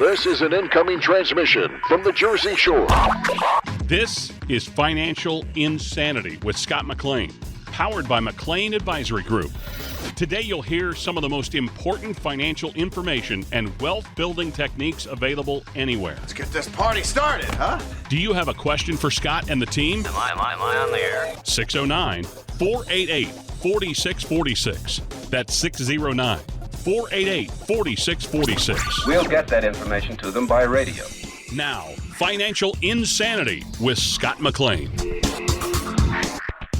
This is an incoming transmission from the Jersey Shore. This is Financial Insanity with Scott McLean, powered by McLean Advisory Group. Today you'll hear some of the most important financial information and wealth-building techniques available anywhere. Let's get this party started, huh? Do you have a question for Scott and the team? Am I on the air? 609-488-4646. That's 609-488-4646. We'll get that information to them by radio. Now, Financial Insanity with Scott McLean.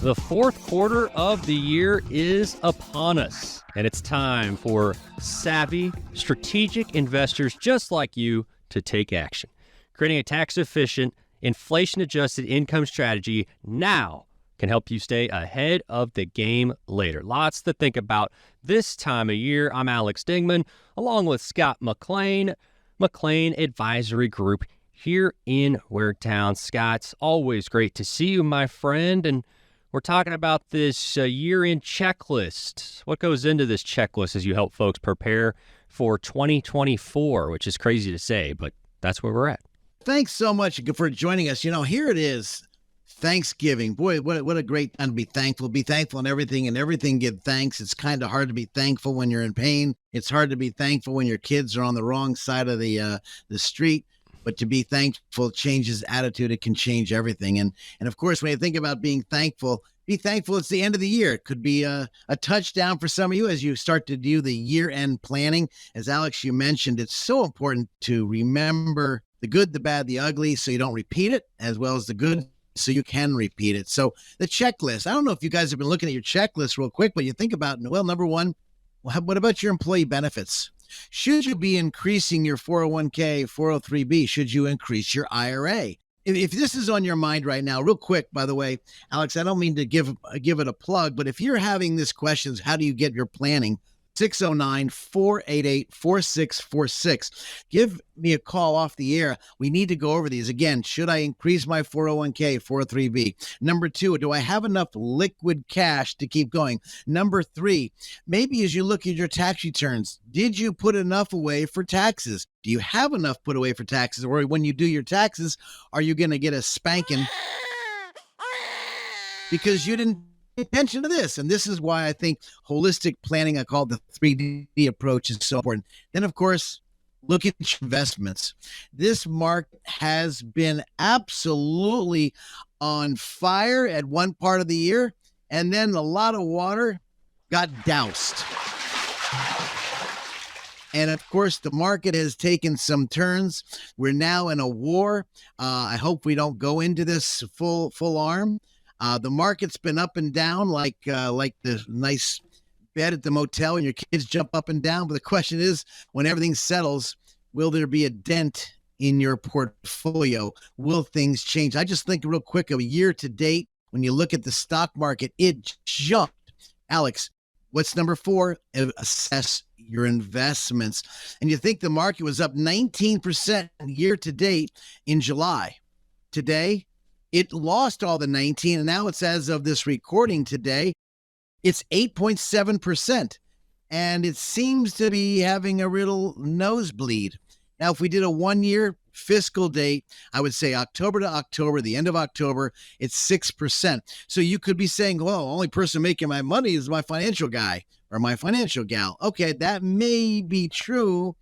The fourth quarter of the year is upon us, and it's time for savvy, strategic investors just like you to take action. Creating a tax-efficient, inflation-adjusted income strategy now can help you stay ahead of the game later. Lots to think about this time of year. I'm Alex Dingman, along with Scott McLean, McLean Advisory Group here in Weirtown. Scott, always great to see you, my friend, and we're talking about this year-end checklist. What goes into this checklist as you help folks prepare for 2024, which is crazy to say, but that's where we're at. Thanks so much for joining us. You know, here it is, Thanksgiving. Boy, what a great time to be thankful. Be thankful in everything, and everything give thanks. It's kind of hard to be thankful when you're in pain. It's hard to be thankful when your kids are on the wrong side of the street. But to be thankful changes attitude. It can change everything. And of course, when you think about being thankful, be thankful it's the end of the year. It could be a touchdown for some of you as you start to do the year-end planning. As Alex, you mentioned, it's so important to remember the good, the bad, the ugly, so you don't repeat it, as well as the good, so you can repeat it. So the checklist, I don't know if you guys have been looking at your checklist real quick, but you think about, well, number one, what about your employee benefits? Should you be increasing your 401k, 403b? Should you increase your IRA? If this is on your mind right now, real quick, by the way, Alex, I don't mean to give it a plug, but if you're having this questions, how do you get your planning? 609-488-4646. Give me a call off the air. We need to go over these. Again, should I increase my 401k, 403b? Number two, do I have enough liquid cash to keep going? Number three, maybe as you look at your tax returns, did you put enough away for taxes? Do you have enough put away for taxes? Or when you do your taxes, are you going to get a spanking because you didn't pay attention to this? And this is why I think holistic planning, I call it the 3D approach, is so important. Then, of course, look at your investments. This market has been absolutely on fire at one part of the year, and then a lot of water got doused. And of course, the market has taken some turns. We're now in a war. I hope we don't go into this full arm. The market's been up and down like the nice bed at the motel and your kids jump up and down. But the question is, when everything settles, will there be a dent in your portfolio? Will things change? I just think real quick of a year to date, when you look at the stock market, it jumped. Alex, what's number 4? Assess your investments. And you think the market was up 19% year to date in July. Today, it lost all the 19, and now it's, as of this recording today, it's 8.7%. And it seems to be having a real nosebleed. Now, if we did a 1-year fiscal date, I would say October to October, the end of October, it's 6%. So you could be saying, well, only person making my money is my financial guy or my financial gal. Okay, that may be true,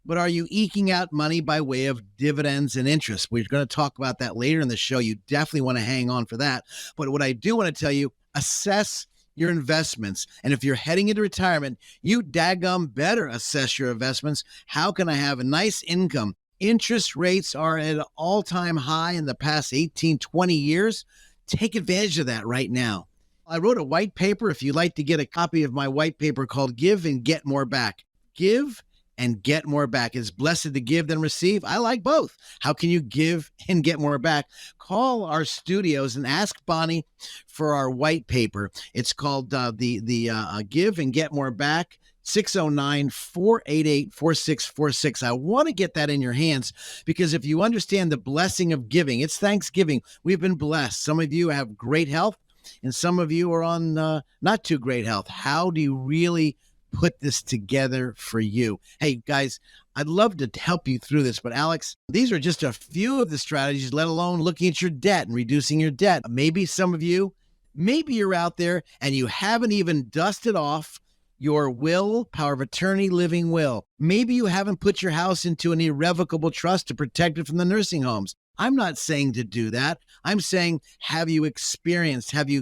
but are you eking out money by way of dividends and interest? We're going to talk about that later in the show. You definitely want to hang on for that. But what I do want to tell you, assess your investments. And if you're heading into retirement, you daggum better assess your investments. How can I have a nice income? Interest rates are at an all-time high in the past 18, 20 years. Take advantage of that right now. I wrote a white paper. If you'd like to get a copy of my white paper called Give and Get More Back. Give and get more back. It's blessed to give than receive. I like both. How can you give and get more back? Call our studios and ask Bonnie for our white paper. It's called the Give and Get More Back. 609-488-4646. I want to get that in your hands because if you understand the blessing of giving, it's Thanksgiving. We've been blessed. Some of you have great health and some of you are on not too great health. How do you really put this together for you? Hey, guys, I'd love to help you through this, but Alex, these are just a few of the strategies, let alone looking at your debt and reducing your debt. Maybe some of you, maybe you're out there and you haven't even dusted off your will, power of attorney, living will. Maybe you haven't put your house into an irrevocable trust to protect it from the nursing homes. I'm not saying to do that. I'm saying, have you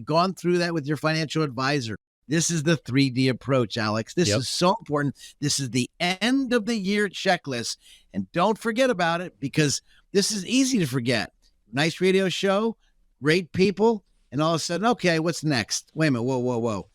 gone through that with your financial advisor? This is the 3D approach, Alex. This is so important. This is the end of the year checklist. And don't forget about it, because this is easy to forget. Nice radio show, great people, and all of a sudden, okay, what's next? Wait a minute, whoa.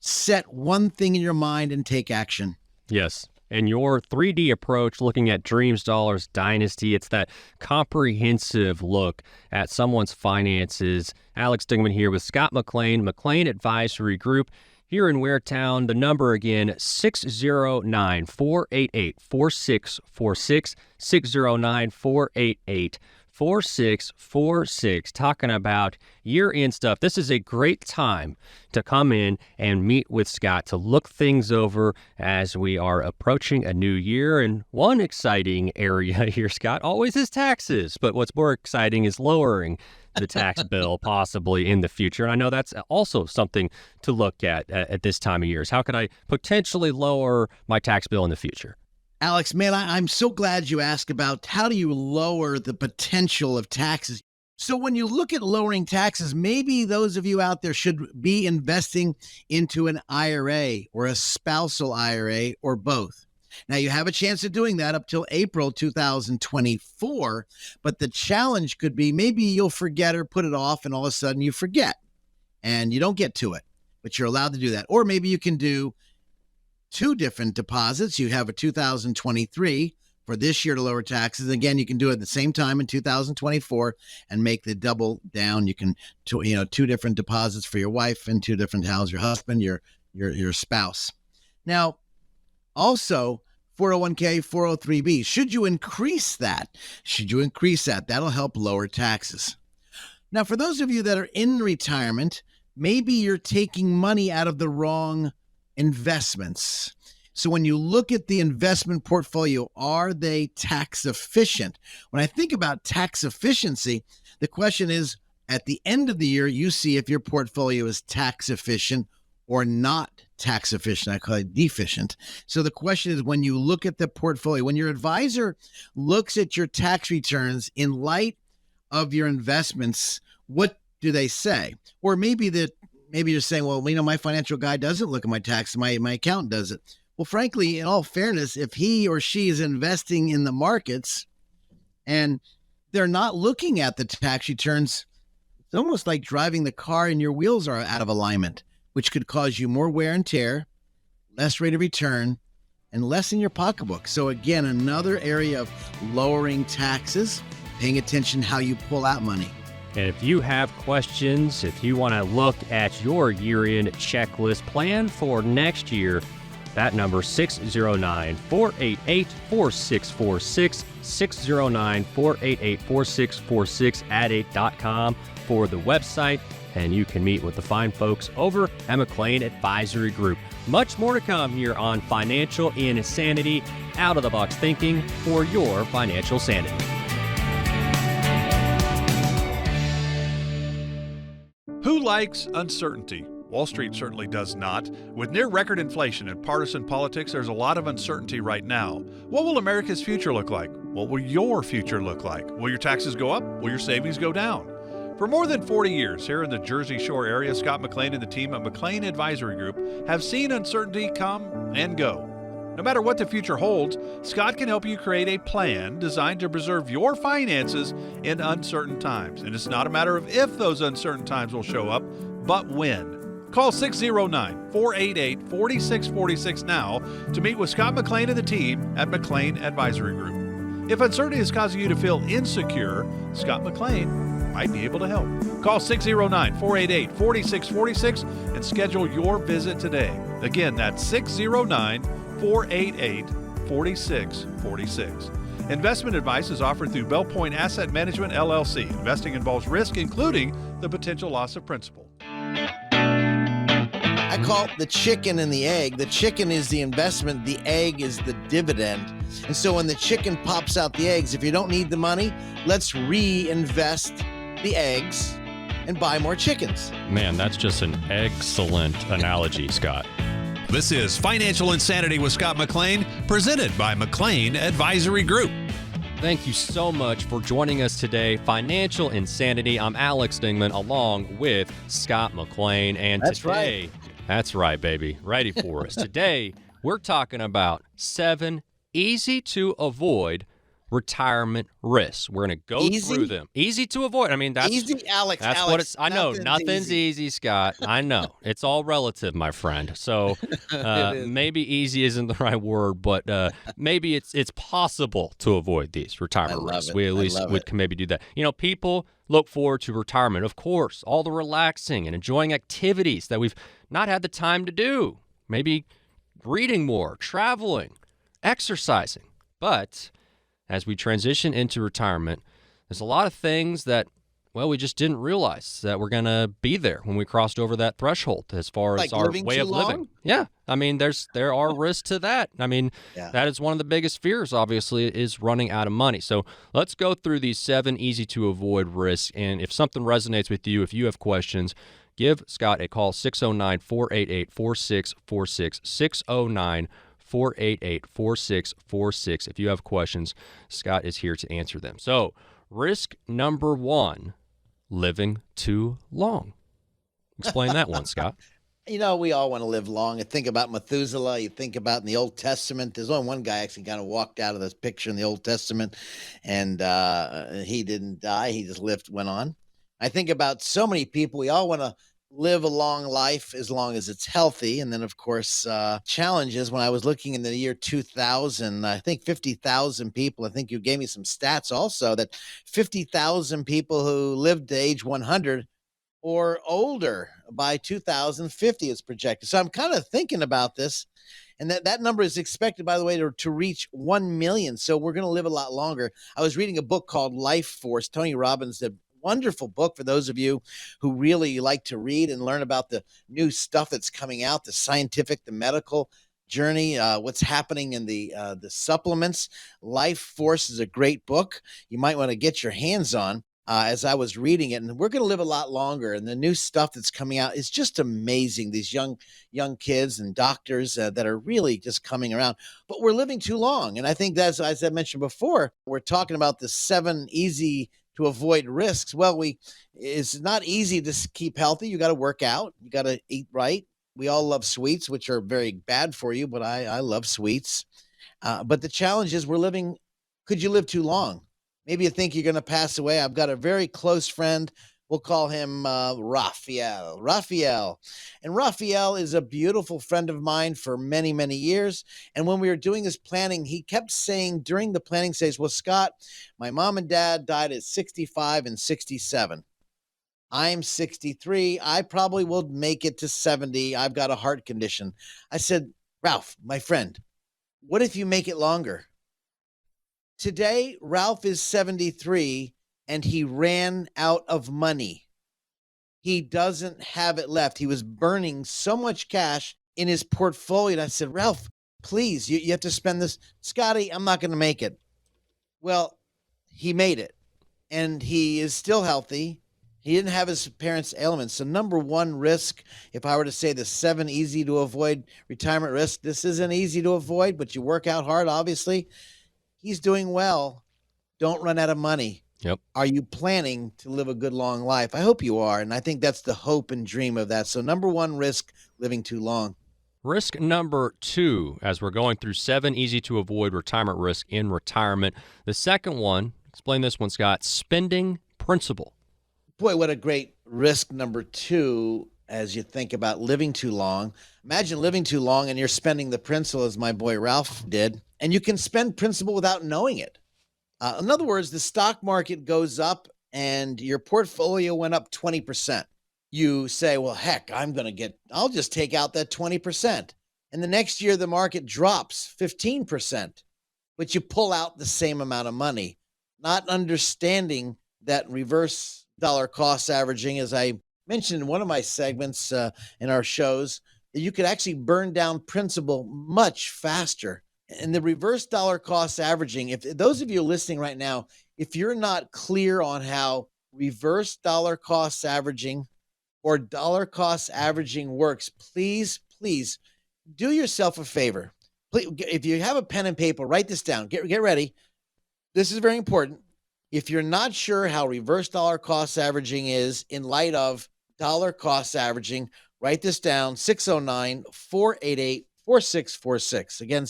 Set one thing in your mind and take action. Yes. And your 3D approach, looking at Dreams, Dollars, Dynasty, it's that comprehensive look at someone's finances. Alex Dingman here with Scott McLean, McLean Advisory Group here in Waretown. The number again, 609-488-4646, 609-488-4646, talking about year-end stuff. This is a great time to come in and meet with Scott to look things over as we are approaching a new year. And one exciting area here, Scott, always is taxes. But what's more exciting is lowering the tax bill possibly in the future. And I know that's also something to look at this time of year. Is how can I potentially lower my tax bill in the future? Alex, man, I'm so glad you asked about how do you lower the potential of taxes. So when you look at lowering taxes, maybe those of you out there should be investing into an IRA or a spousal IRA or both. Now, you have a chance of doing that up till April 2024, but the challenge could be maybe you'll forget or put it off, and all of a sudden you forget and you don't get to it, but you're allowed to do that. Or maybe you can do two different deposits. You have a 2023 for this year to lower taxes. Again, you can do it at the same time in 2024 and make the double down. You can, two different deposits for your wife and two different houses, your husband, your spouse. Now, also 401k, 403b. Should you increase that? That'll help lower taxes. Now, for those of you that are in retirement, maybe you're taking money out of the wrong investments. So when you look at the investment portfolio, are they tax efficient? When I think about tax efficiency, the question is, at the end of the year, you see if your portfolio is tax efficient or not tax efficient. I call it deficient. So the question is, when you look at the portfolio, when your advisor looks at your tax returns in light of your investments, what do they say? Or maybe you're saying, well, my financial guy doesn't look at my tax, my accountant does it. Well, frankly, in all fairness, if he or she is investing in the markets and they're not looking at the tax returns, it's almost like driving the car and your wheels are out of alignment, which could cause you more wear and tear, less rate of return, and less in your pocketbook. So again, another area of lowering taxes, paying attention how you pull out money. And if you have questions, if you want to look at your year-end checklist plan for next year, that number 609-488-4646, 609-488-4646 at 8.com for the website. And you can meet with the fine folks over at McLean Advisory Group. Much more to come here on Financial Insanity, out-of-the-box thinking for your financial sanity. Who likes uncertainty? Wall Street certainly does not. With near record inflation and partisan politics, there's a lot of uncertainty right now. What will America's future look like? What will your future look like? Will your taxes go up? Will your savings go down? For more than 40 years here in the Jersey Shore area, Scott McLean and the team at McLean Advisory Group have seen uncertainty come and go. No matter what the future holds, Scott can help you create a plan designed to preserve your finances in uncertain times. And it's not a matter of if those uncertain times will show up, but when. Call 609-488-4646 now to meet with Scott McLean and the team at McLean Advisory Group. If uncertainty is causing you to feel insecure, Scott McLean might be able to help. Call 609-488-4646 and schedule your visit today. Again, that's 609-488-4646. Investment advice is offered through Bell Point Asset Management, LLC. Investing involves risk, including the potential loss of principal. I I call it the chicken and the egg. The chicken is the investment. The egg is the dividend. And so when the chicken pops out the eggs, if you don't need the money, let's reinvest the eggs and buy more chickens. Man, that's just an excellent analogy, Scott. This is Financial Insanity with Scott McLean, presented by McLean Advisory Group. Thank you so much for joining us today. Financial Insanity. I'm Alex Dingman along with Scott McLean. And today, that's right, baby. Ready for us. Today, we're talking about 7 easy to avoid retirement risks. We're going to go through them. Easy to avoid. I mean, that's easy, Alex. That's Alex, what it's. I know nothing's easy, Scott. I know it's all relative, my friend. So maybe easy isn't the right word, but maybe it's possible to avoid these retirement risks. We at least can maybe do that. You know, people look forward to retirement, of course, all the relaxing and enjoying activities that we've not had the time to do. Maybe reading more, traveling, exercising, but as we transition into retirement, there's a lot of things that, well, we just didn't realize that we're going to be there when we crossed over that threshold as far as our way of living. Yeah. I mean, there are risks to that. I mean, that is one of the biggest fears, obviously, is running out of money. So let's go through these 7 easy to avoid risks. And if something resonates with you, if you have questions, give Scott a call, 609-488-4646, 609-488-4646. If you have questions, Scott is here to answer them. So, risk number 1, living too long. Explain that one, Scott. You know, we all want to live long. You think about Methuselah. You think about in the Old Testament. There's only one guy actually kind of walked out of this picture in the Old Testament, and he didn't die. He just went on. I think about so many people. We all want to live a long life as long as it's healthy. And then, of course, challenges. When I was looking in the year 2000, I think 50,000 people, I think you gave me some stats also, that 50,000 people who lived to age 100 or older by 2050 is projected. So I'm kind of thinking about this, and that number is expected, by the way, to reach 1 million. So we're going to live a lot longer. I was reading a book called Life Force. Tony Robbins did. Wonderful book for those of you who really like to read and learn about the new stuff that's coming out, the scientific, the medical journey, what's happening in the supplements. Life Force is a great book. You might want to get your hands on as I was reading it. And we're going to live a lot longer. And the new stuff that's coming out is just amazing. These young kids and doctors that are really just coming around. But we're living too long. And I think that's, as I mentioned before, we're talking about the 7 easy to avoid risks. Well, it's not easy to keep healthy. You got to work out. You got to eat right. We all love sweets, which are very bad for you, but I love sweets. But the challenge is could you live too long? Maybe you think you're going to pass away. I've got a very close friend. We'll call him Raphael. And Raphael is a beautiful friend of mine for many, many years. And when we were doing this planning, he kept saying during the planning stage, well, Scott, my mom and dad died at 65 and 67. I'm 63. I probably will make it to 70. I've got a heart condition. I said, Ralph, my friend, what if you make it longer? Today, Ralph is 73. And he ran out of money. He doesn't have it left. He was burning so much cash in his portfolio. And I said, Ralph, please, you have to spend this. Scotty, I'm not going to make it. Well, he made it. And he is still healthy. He didn't have his parents' ailments. So number 1 risk, if I were to say the 7 easy to avoid retirement risk, this isn't easy to avoid, but you work out hard, obviously. He's doing well. Don't run out of money. Yep. Are you planning to live a good, long life? I hope you are. And I think that's the hope and dream of that. So number 1 risk, living too long. Risk number 2, as we're going through 7 easy to avoid retirement risk in retirement. The second one, explain this one, Scott, spending principal. Boy, what a great risk number 2 as you think about living too long. Imagine living too long and you're spending the principal as my boy Ralph did. And you can spend principal without knowing it. In other words, the stock market goes up and your portfolio went up 20%. You say, well, heck, I'll just take out that 20%. And the next year, the market drops 15%, but you pull out the same amount of money, not understanding that reverse dollar cost averaging, as I mentioned in one of my segments in our shows, that you could actually burn down principal much faster. And the reverse dollar cost averaging, if those of you listening right now, if you're not clear on how reverse dollar cost averaging or dollar cost averaging works, please do yourself a favor. Please, if you have a pen and paper, write this down. Get ready. This is very important. If you're not sure how reverse dollar cost averaging is in light of dollar cost averaging, write this down, 609-488-4646. Again,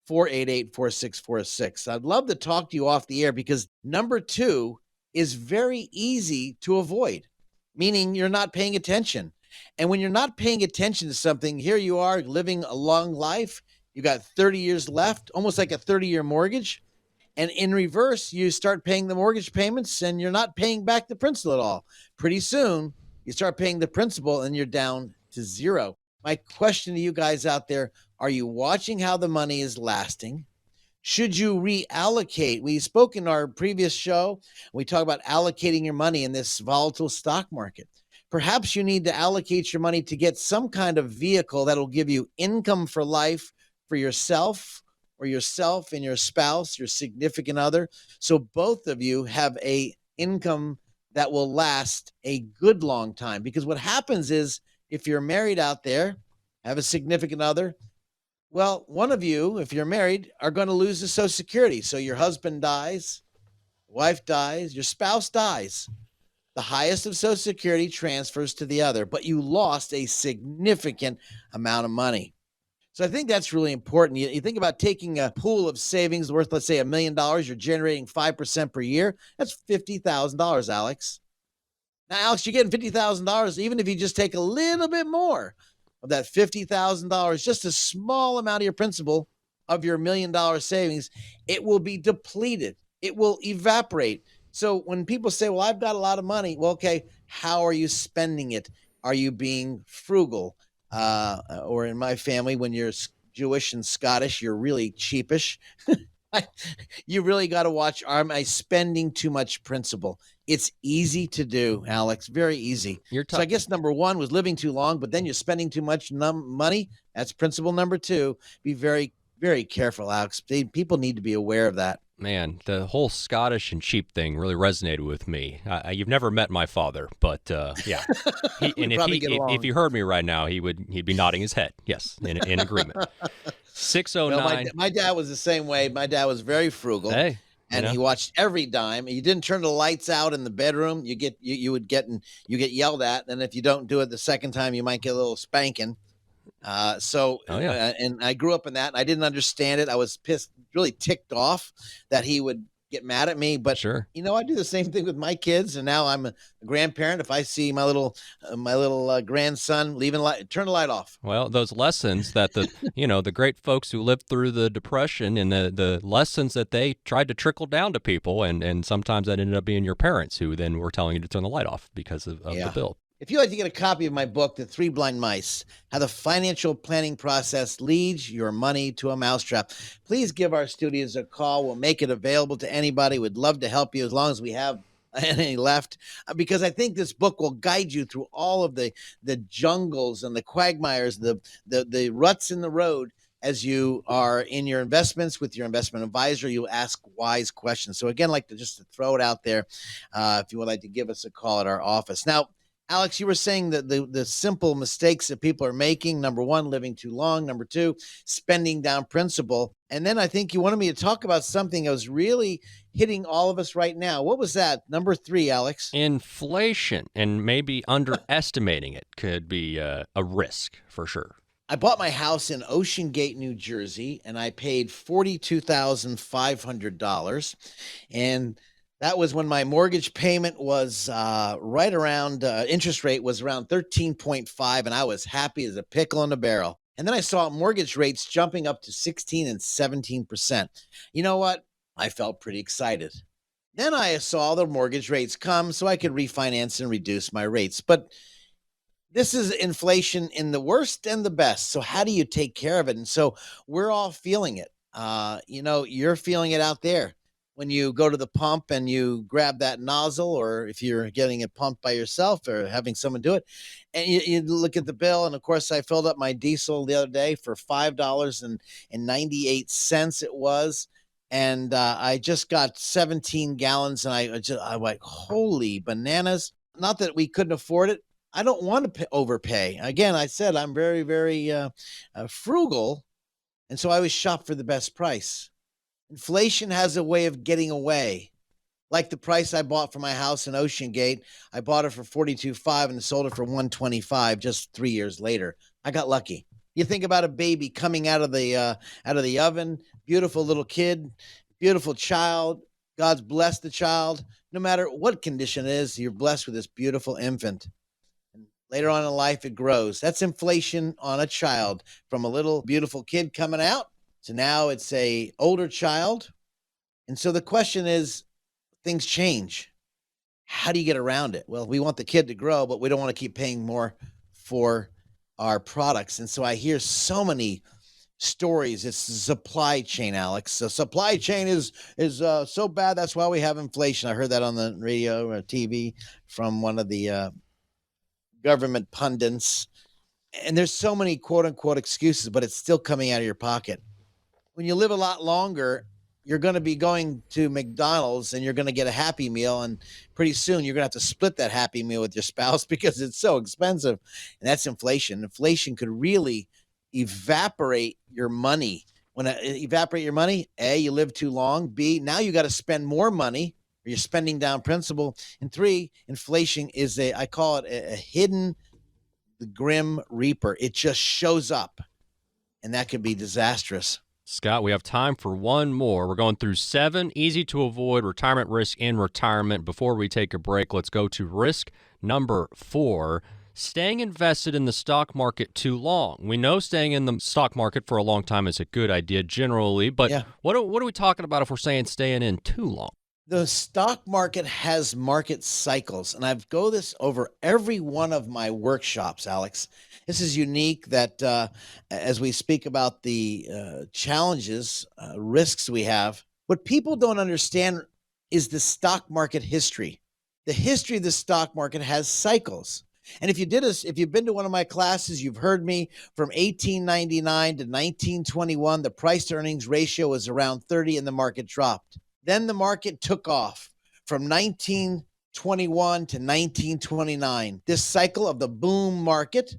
609-488-4646. I'd love to talk to you off the air because number 2 is very easy to avoid, meaning you're not paying attention. And when you're not paying attention to something, here you are living a long life. You got 30 years left, almost like a 30-year mortgage. And in reverse, you start paying the mortgage payments and you're not paying back the principal at all. Pretty soon, you start paying the principal and you're down to zero. My question to you guys out there, are you watching how the money is lasting? Should you reallocate? We spoke in our previous show. We talk about allocating your money in this volatile stock market. Perhaps you need to allocate your money to get some kind of vehicle that'll give you income for life for yourself or yourself and your spouse, your significant other. So both of you have a income that will last a good long time. Because what happens is if you're married out there, have a significant other, well, one of you, if you're married, are going to lose the Social Security. So your husband dies, wife dies, your spouse dies. The highest of Social Security transfers to the other, but you lost a significant amount of money. So I think that's really important. You think about taking a pool of savings worth, let's say, $1 million. You're generating 5% per year. That's $50,000, Alex. Now, Alex, you're getting $50,000 even if you just take a little bit more of that $50,000, just a small amount of your principal of your $1 million savings, it will be depleted. It will evaporate. So when people say, well, I've got a lot of money, well, okay, how are you spending it? Are you being frugal? Or in my family, when you're Jewish and Scottish, you're really cheapish. You really got to watch, am I spending too much principal? It's easy to do, Alex, very easy. So I guess number 1 was living too long, but then you're spending too much money. That's principle number 2. Be very, very careful, Alex. People need to be aware of that. Man, the whole Scottish and cheap thing really resonated with me. You've never met my father, but yeah. If you heard me right now, he'd be nodding his head. Yes, in agreement. 609. Well, my dad was the same way. My dad was very frugal. Hey, and he watched every dime. You didn't turn the lights out in the bedroom, you get yelled at. And if you don't do it the second time, you might get a little spanking. And I grew up in that. And I didn't understand it. I was pissed, really ticked off that he would get mad at me. But sure, I do the same thing with my kids. And now I'm a grandparent. If I see my little grandson turn the light off. Well, those lessons that the great folks who lived through the Depression and the lessons that they tried to trickle down to people, and sometimes that ended up being your parents who then were telling you to turn the light off because of the bill. If you'd like to get a copy of my book, The Three Blind Mice, How the Financial Planning Process Leads Your Money to a Mousetrap, please give our studios a call. We'll make it available to anybody. We'd love to help you as long as we have any left, because I think this book will guide you through all of the jungles and the quagmires, the ruts in the road. As you are in your investments with your investment advisor, you'll ask wise questions. So again, I'd like to just throw it out there. If you would like to give us a call at our office. Now, Alex, you were saying that the simple mistakes that people are making, number 1, living too long, number 2, spending down principal. And then I think you wanted me to talk about something that was really hitting all of us right now. What was that? Number 3, Alex? Inflation, and maybe underestimating it could be a risk for sure. I bought my house in Ocean Gate, New Jersey, and I paid $42,500. And that was when my mortgage payment was right around, interest rate was around 13.5, and I was happy as a pickle in a barrel. And then I saw mortgage rates jumping up to 16 and 17%. You know what? I felt pretty excited. Then I saw the mortgage rates come so I could refinance and reduce my rates. But this is inflation in the worst and the best. So how do you take care of it? And so we're all feeling it. You're feeling it out there. when you go to the pump and you grab that nozzle, or if you're getting it pumped by yourself or having someone do it, and you look at the bill. And of course, I filled up my diesel the other day for $5.98 it was. And I just got 17 gallons, and I like, holy bananas. Not that we couldn't afford it. I don't want to overpay. Again, I said I'm very, very frugal. And so I always shop for the best price. Inflation has a way of getting away. Like the price I bought for my house in Ocean Gate, I bought it for $42.5 and sold it for $125 just 3 years later. I got lucky. You think about a baby coming out of the oven, beautiful little kid, beautiful child. God's blessed the child. No matter what condition it is, you're blessed with this beautiful infant. And later on in life, it grows. That's inflation on a child, from a little beautiful kid coming out. So now it's a older child. And so the question is, things change. How do you get around it? Well, we want the kid to grow, but we don't want to keep paying more for our products. And so I hear so many stories. It's the supply chain, Alex. The supply chain is so bad. That's why we have inflation. I heard that on the radio or TV from one of the government pundits. And there's so many quote unquote excuses, but it's still coming out of your pocket. When you live a lot longer, you're going to be going to McDonald's and you're going to get a Happy Meal. And pretty soon you're going to have to split that Happy Meal with your spouse because it's so expensive. And that's inflation. Inflation could really evaporate your money. When evaporate your money, A, you live too long. B, now you got to spend more money, or you're spending down principal. And 3, inflation is I call it a hidden, the grim reaper. It just shows up, and that could be disastrous. Scott, we have time for one more. We're going through 7 easy to avoid retirement risk in retirement. Before we take a break, let's go to risk number 4. Staying invested in the stock market too long. We know staying in the stock market for a long time is a good idea generally, but what are we talking about if we're saying staying in too long? The stock market has market cycles, and I've go this over every one of my workshops, Alex. This is unique that as we speak about the challenges, risks we have, what people don't understand is the stock market history. The history of the stock market has cycles. And if you've been to one of my classes, you've heard me from 1899 to 1921, the price to earnings ratio was around 30 and the market dropped. Then the market took off from 1921 to 1929. This cycle of the boom market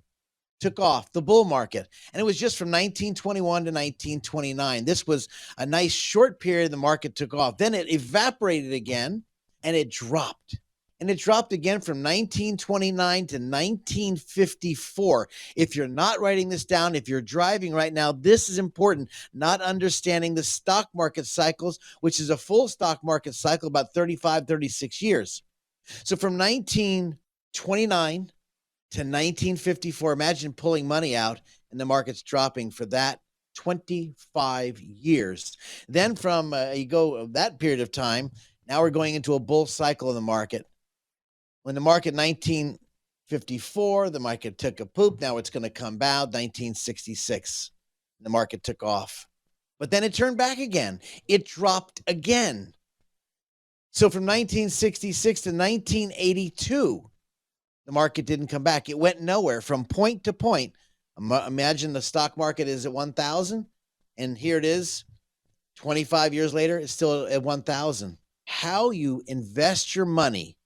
took off, the bull market. And it was just from 1921 to 1929. This was a nice short period the market took off. Then it evaporated again and it dropped. And it dropped again from 1929 to 1954. If you're not writing this down, if you're driving right now, this is important. Not understanding the stock market cycles, which is a full stock market cycle, about 35, 36 years. So from 1929 to 1954, imagine pulling money out and the market's dropping for that 25 years. Then from you go that period of time, now we're going into a bull cycle in the market. When the market 1954, the market took a poop. Now it's going to come out 1966. The market took off. But then it turned back again. It dropped again. So from 1966 to 1982, the market didn't come back. It went nowhere from point to point. Imagine the stock market is at 1,000, and here it is. 25 years later, it's still at 1,000. How you invest your money,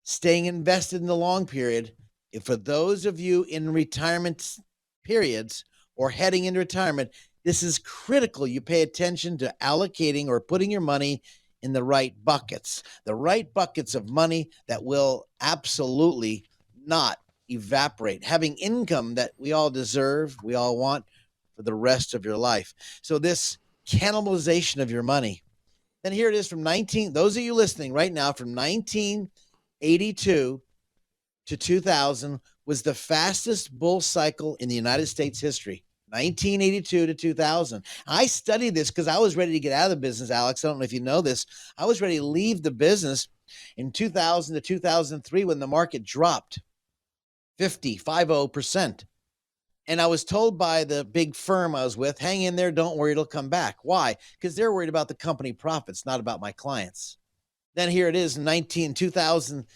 staying invested in the long period, for those of you in retirement periods or heading into retirement, this is critical. You pay attention to allocating or putting your money in the right buckets of money that will absolutely not evaporate, having income that we all deserve, we all want for the rest of your life. So this cannibalization of your money. Then here it is from those of you listening right now, from 1982 to 2000 was the fastest bull cycle in the United States history. 1982 to 2000. I studied this because I was ready to get out of the business, Alex. I don't know if you know this. I was ready to leave the business in 2000 to 2003 when the market dropped 50%. And I was told by the big firm I was with, hang in there, don't worry, it'll come back. Why? Because they're worried about the company profits, not about my clients. Then here it is, 2000,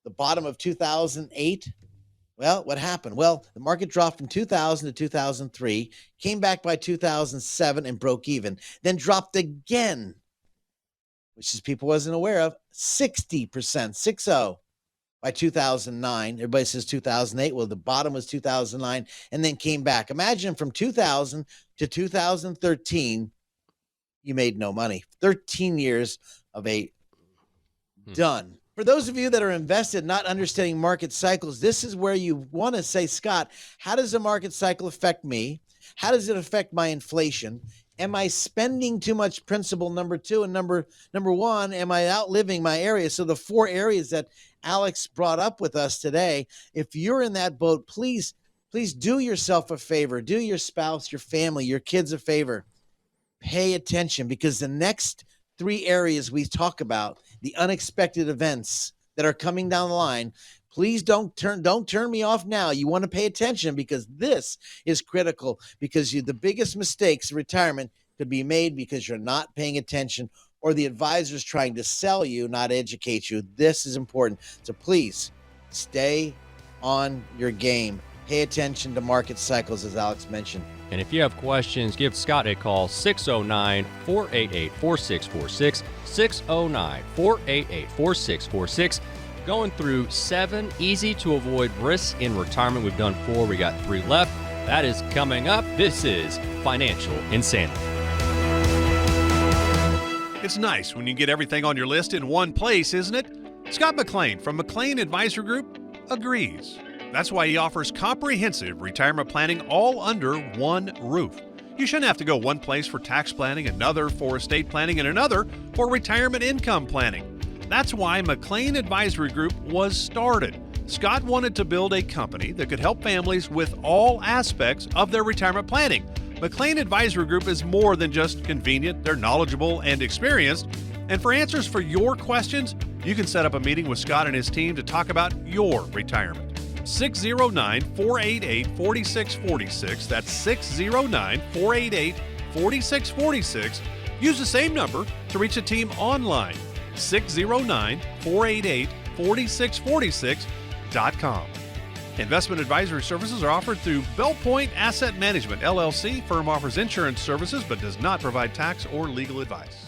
the bottom of 2008. Well, what happened? Well, the market dropped from 2000 to 2003, came back by 2007 and broke even, then dropped again, which is people wasn't aware of, 60%, 60 by 2009. Everybody says 2008. Well, the bottom was 2009 and then came back. Imagine from 2000 to 2013, you made no money. 13 years of done. For those of you that are invested, not understanding market cycles, this is where you want to say, Scott, how does a market cycle affect me? How does it affect my inflation? Am I spending too much principal? Number two, and number one, am I outliving my area? So the 4 areas that Alex brought up with us today, if you're in that boat, please do yourself a favor, do your spouse, your family, your kids a favor. Pay attention, because the next 3 areas we talk about, the unexpected events that are coming down the line, please don't turn me off now. You want to pay attention, because this is critical, because the biggest mistakes in retirement could be made because you're not paying attention, or the advisor's trying to sell you, not educate you. This is important. So please stay on your game. Pay attention to market cycles, as Alex mentioned. And if you have questions, give Scott a call, 609-488-4646, 609-488-4646. Going through 7 easy-to-avoid risks in retirement. We've done 4. We got 3 left. That is coming up. This is Financial Insanity. It's nice when you get everything on your list in one place, isn't it? Scott McLean from McLean Advisory Group agrees. That's why he offers comprehensive retirement planning all under one roof. You shouldn't have to go one place for tax planning, another for estate planning, and another for retirement income planning. That's why McLean Advisory Group was started. Scott wanted to build a company that could help families with all aspects of their retirement planning. McLean Advisory Group is more than just convenient. They're knowledgeable and experienced. And for answers for your questions, you can set up a meeting with Scott and his team to talk about your retirement. 609-488-4646. That's 609-488-4646. Use the same number to reach the team online. 609-488-4646.com. Investment advisory services are offered through Bell Point Asset Management, LLC. Firm offers insurance services but does not provide tax or legal advice.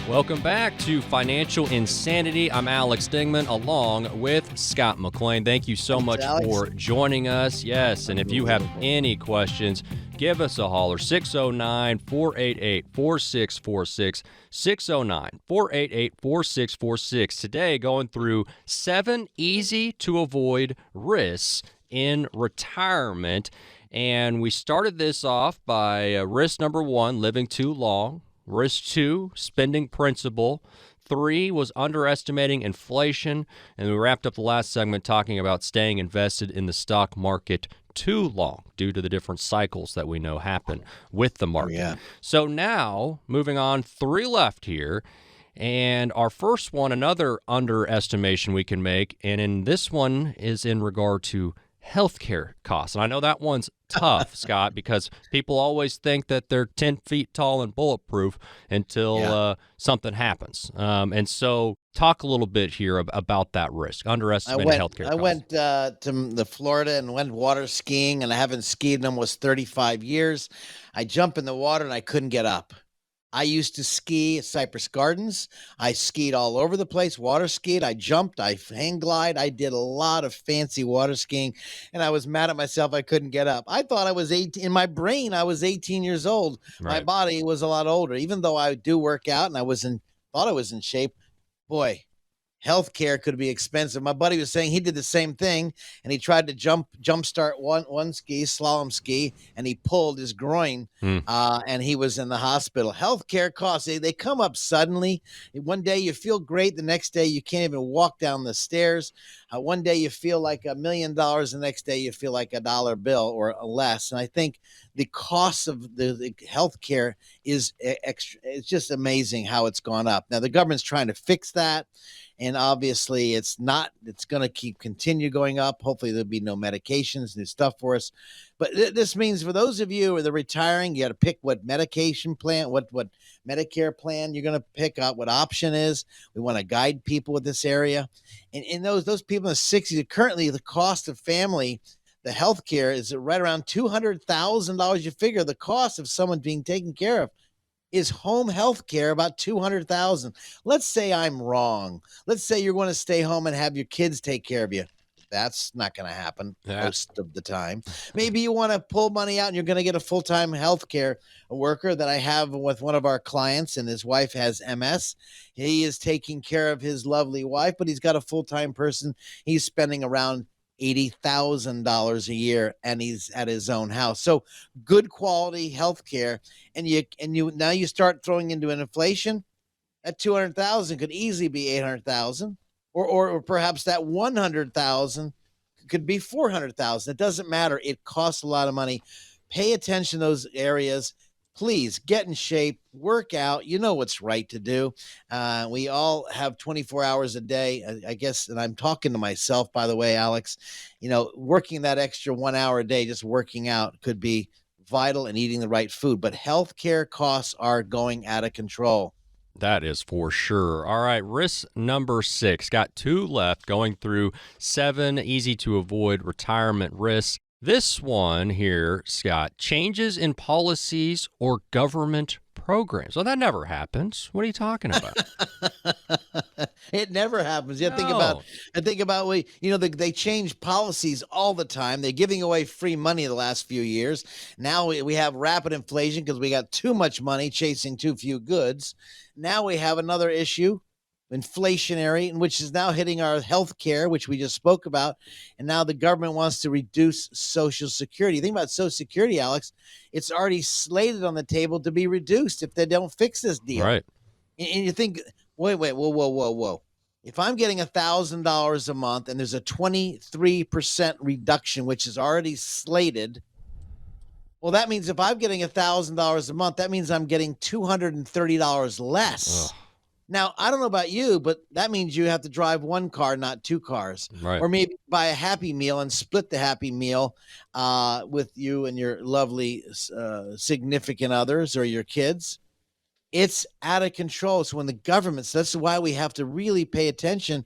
Welcome back to Financial Insanity. I'm Alex Dingman along with Scott McLean. Thank you so much for joining us. Yes, and if you have any questions, give us a holler, 609-488-4646, 609-488-4646. Today, going through 7 easy-to-avoid risks in retirement. And we started this off by risk number 1, living too long. Risk 2, spending principal. 3 was underestimating inflation. And we wrapped up the last segment talking about staying invested in the stock market too long due to the different cycles that we know happen with the market. Yeah. So now, moving on, 3 left here. And our first one, another underestimation we can make. And in this one is in regard to healthcare costs. And I know that one's tough, Scott, because people always think that they're 10 feet tall and bulletproof until something happens. And so talk a little bit here about that risk, underestimating healthcare costs. I went to the Florida and went water skiing, and I haven't skied in almost 35 years. I jumped in the water and I couldn't get up. I used to ski at Cypress Gardens. I skied all over the place, water skied. I jumped, I hang glide. I did a lot of fancy water skiing, and I was mad at myself I couldn't get up. I thought I was 18. In my brain, I was 18 years old. Right. My body was a lot older, even though I do work out and thought I was in shape. Boy, healthcare could be expensive. My buddy was saying he did the same thing, and he tried to jumpstart one ski, slalom ski, and he pulled his groin, and he was in the hospital. Healthcare costs, they come up suddenly. One day you feel great. The next day you can't even walk down the stairs. One day you feel like $1 million. The next day you feel like $1 bill or less. And I think the cost of the health care is extra. It's just amazing how it's gone up. Now the government's trying to fix that, and obviously it's not. It's going to continue going up. Hopefully there'll be no medications, new stuff for us. But this means for those of you who are retiring, you got to pick what medication plan, what Medicare plan you're going to pick up, what option is. We want to guide people with this area, and those people in the 60s. Currently, the cost of family. The health care is right around $200,000. You figure the cost of someone being taken care of is home health care about $200,000. Let's say I'm wrong. Let's say you're going to stay home and have your kids take care of you. That's not going to happen most of the time. Maybe you want to pull money out and you're going to get a full-time health care worker that I have with one of our clients, and his wife has MS. He is taking care of his lovely wife, but he's got a full-time person. He's spending around $80,000 a year, and he's at his own house. So good quality health care. And you now you start throwing into an inflation. That 200,000 could easily be 800,000, or perhaps that 100,000 could be 400,000. It doesn't matter. It costs a lot of money. Pay attention to those areas. Please get in shape, work out. You know what's right to do. We all have 24 hours a day, I guess. And I'm talking to myself, by the way, Alex. Working that extra 1 hour a day, just working out, could be vital, and eating the right food. But healthcare costs are going out of control. That is for sure. All right, risk number 6. Got 2 left, going through 7 easy to avoid retirement risks. This one here, Scott, changes in policies or government programs. Well, that never happens. What are you talking about? It never happens. You think about they change policies all the time. They're giving away free money the last few years. Now we have rapid inflation because we got too much money chasing too few goods. Now we have another issue, inflationary, which is now hitting our health care, which we just spoke about. And now the government wants to reduce Social Security. Think about Social Security, Alex. It's already slated on the table to be reduced if they don't fix this deal. Right. And you think, wait, whoa. If I'm getting $1,000 a month and there's a 23% reduction, which is already slated, well, that means if I'm getting $1,000 a month, that means I'm getting $230 less. Ugh. Now, I don't know about you, but that means you have to drive one car, not 2 cars. Right. Or maybe buy a Happy Meal and split the Happy Meal with you and your lovely significant others or your kids. It's out of control. So when the government, so that's why we have to really pay attention